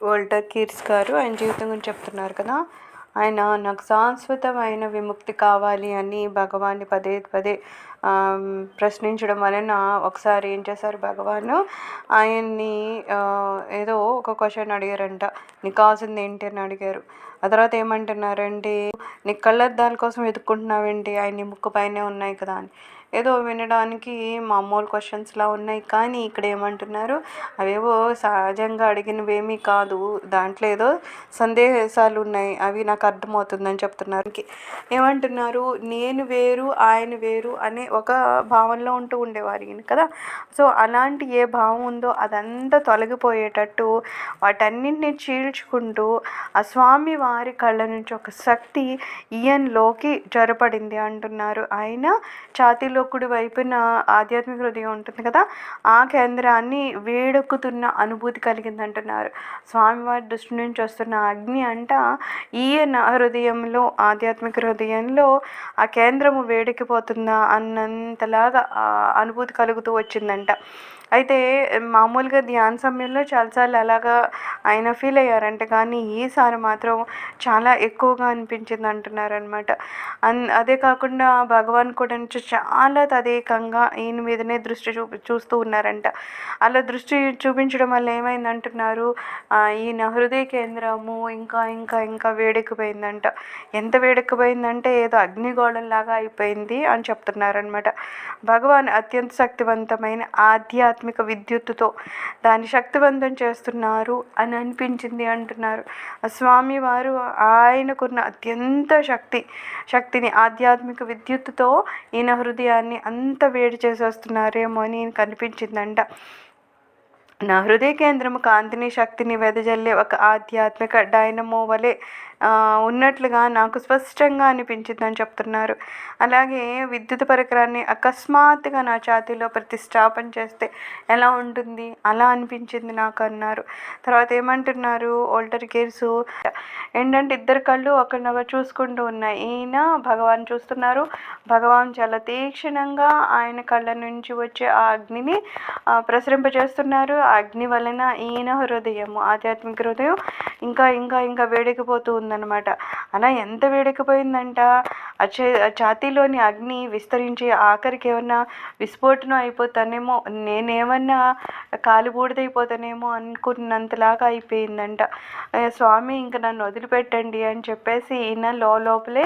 వోల్టర్ Keats గారు ఆయన జీవితం గురించి చెప్తున్నారు కదా. ఆయన నాకు శాశ్వతమైన విముక్తి కావాలి అని భగవాన్ని పదే పదే ప్రశ్నించడం వలన ఒకసారి ఏం చేశారు భగవాను, ఆయన్ని ఏదో ఒక క్వశ్చన్ అడిగారంట, నీకు కావాల్సింది ఏంటి అని అడిగారు. ఆ తర్వాత ఏమంటున్నారంటే, నీ కళ్ళద్దాల కోసం వెతుక్కుంటున్నావేంటి, ఆయన ముక్కు పైనే ఉన్నాయి కదా అని. ఏదో వినడానికి మామూలు క్వశ్చన్స్లా ఉన్నాయి, కానీ ఇక్కడ ఏమంటున్నారు, అవేవో సహజంగా అడిగినవేమీ కాదు, దాంట్లో ఏదో సందేశాలు ఉన్నాయి, అవి నాకు అర్థమవుతుందని చెప్తున్నారు. ఏమంటున్నారు, నేను వేరు ఆయన వేరు అనే ఒక భావనలో ఉంటూ ఉండేవారు ఈయన కదా. సో అలాంటి ఏ భావం ఉందో అదంతా తొలగిపోయేటట్టు వాటన్నింటినీ చీల్చుకుంటూ ఆ స్వామి వారి కళ్ళ నుంచి ఒక శక్తి ఈయనలోకి జొరపడింది అంటున్నారు. ఆయన ఛాతీలో కుడి వైపున ఆధ్యాత్మిక హృదయం ఉంటుంది కదా, ఆ కేంద్రాన్ని వేడెక్కుతున్న అనుభూతి కలిగింది అంటున్నారు. స్వామివారి దృష్టి నుంచి వస్తున్న అగ్ని అంట ఈయన హృదయంలో, ఆధ్యాత్మిక హృదయంలో ఆ కేంద్రము వేడెక్కిపోతుందా అన్నంతలాగా అనుభూతి కలుగుతూ వచ్చిందంట. అయితే మామూలుగా ధ్యాన సమయంలో చాలాసార్లు అలాగా ఆయన ఫీల్ అయ్యారంట, కానీ ఈసారి మాత్రం చాలా ఎక్కువగా అనిపించింది అంటున్నారనమాట. అదే కాకుండా భగవాన్ కూడా నుంచి చాలా తదేకంగా ఈయన మీదనే దృష్టి చూస్తూ ఉన్నారంట. అలా దృష్టి చూపించడం వల్ల ఏమైంది అంటున్నారు, ఈయన హృదయ కేంద్రము ఇంకా ఇంకా ఇంకా వేడెక్కిపోయిందంట. ఎంత వేడెక్కిపోయిందంటే ఏదో అగ్నిగోళంలాగా అయిపోయింది అని చెప్తున్నారనమాట. భగవాన్ అత్యంత శక్తివంతమైన ఆధ్యాత్మిక విద్యుత్తుతో దాన్ని శక్తివంతం చేస్తున్నారు అని అనిపించింది అంటున్నారు. స్వామివారు ఆయనకున్న అత్యంత శక్తిని ఆధ్యాత్మిక విద్యుత్తుతో ఈయన హృదయాన్ని అంత వేడి చేసేస్తున్నారేమో అని కనిపించిందంట. నా హృదయ కేంద్రము కాంతిని శక్తిని వెదజల్లే ఒక ఆధ్యాత్మిక డైనమో వలె ఉన్నట్లుగా నాకు స్పష్టంగా అనిపించిందని చెప్తున్నారు. అలాగే విద్యుత్ పరికరాన్ని అకస్మాత్తుగా నా ఛాతీలో ప్రతిష్టాపన చేస్తే ఎలా ఉంటుంది అలా అనిపించింది నాకు అన్నారు. తర్వాత ఏమంటున్నారు వోల్టర్ కీట్స్, ఏంటంటే ఇద్దరు కళ్ళు ఒకరినొకరు చూసుకుంటూ ఉన్నాయి. ఈయన భగవాన్ చూస్తున్నారు, భగవాన్ చాలా తీక్షణంగా ఆయన కళ్ళ నుంచి వచ్చే ఆ అగ్నిని ప్రసరింపజేస్తున్నారు. ఆ అగ్ని వలన ఈయన హృదయము, ఆధ్యాత్మిక హృదయం ఇంకా ఇంకా ఇంకా వేడెక్కిపోతూ ఉందన్నమాట. అలా ఎంత వేడెక్కిపోయిందంట, ఛాతీలోని అగ్ని విస్తరించి ఆఖరికి ఏమన్నా విస్ఫోటనం అయిపోతానేమో, నేనేమన్నా కాలిబూడిదైపోతానేమో అనుకున్నంతలాగా అయిపోయిందంట. స్వామి ఇంక నన్ను వదిలిపెట్టండి అని చెప్పేసి ఈయన లోపలే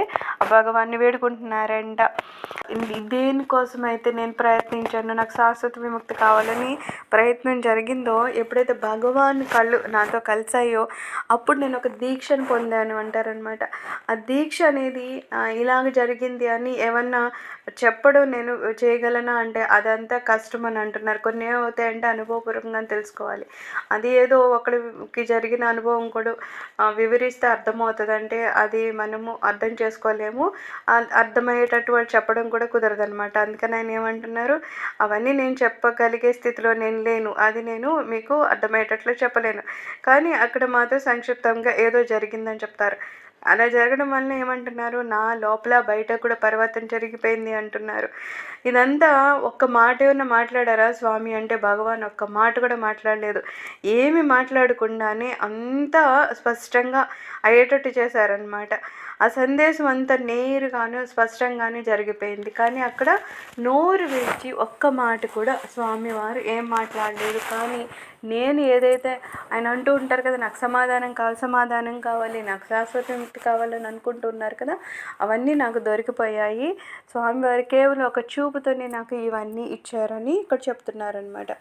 భగవాన్ని వేడుకుంటున్నారంట. దేనికోసమైతే నేను ప్రయత్నించాను, నాకు శాశ్వత విముక్తి కావాలని ప్రయత్నం జరిగిందో, ఎప్పుడైతే భగవాన్ కళ్ళు నాతో కలిసాయో అప్పుడు నేను ఒక దీక్షను పొందాను అంటారనమాట. ఆ దీక్ష అనేది ఇలాగ జరిగింది అని ఏమన్నా చెప్పడం నేను చేయగలనా అంటే అదంతా కష్టం అని అంటున్నారు. కొన్ని ఏమవుతాయంటే అనుభవపూర్వకంగా తెలుసుకోవాలి. అది ఏదో ఒకరికి జరిగిన అనుభవం కూడా వివరిస్తే అర్థమవుతుంది, అంటే అది మనము అర్థం చేసుకోలేము, అర్థమయ్యేటట్టు వాళ్ళు చెప్పడం కూడా కుదరదనమాట. అందుకని ఆయన ఏమంటున్నారు, అవన్నీ నేను చెప్పగలిగే స్థితిలో నేను లేను, అది నేను మీకు అర్థమయ్యేటట్లు చెప్పలేను, కానీ అక్కడ మాత్రం సంక్షిప్తంగా ఏదో జరిగిందని చెప్తారు. అలా జరగడం వల్ల ఏమంటున్నారు, నా లోపల బయట కూడా పరివర్తన జరిగిపోయింది అంటున్నారు. ఇదంతా ఒక్క మాట ఏమన్నా మాట్లాడారా స్వామి అంటే భగవాన్ ఒక్క మాట కూడా మాట్లాడలేదు. ఏమి మాట్లాడకుండానే అంతా స్పష్టంగా అయ్యేటట్టు చేశారనమాట. ఆ సందేశం అంతా నేరుగాను స్పష్టంగానే జరిగిపోయింది, కానీ అక్కడ నోరు విడిచి ఒక్క మాట కూడా స్వామివారు ఏం మాట్లాడలేదు. కానీ నేను ఏదైతే ఆయన అంటూ ఉంటారు కదా, నాకు సమాధానం కావాలి, నాకు శాశ్వత విముక్తి కావాలని అనుకుంటూ ఉన్నారు కదా, అవన్నీ నాకు దొరికిపోయాయి. స్వామివారు కేవలం ఒక చూపుతోనే నాకు ఇవన్నీ ఇచ్చారని ఇక్కడ చెప్తున్నారనమాట.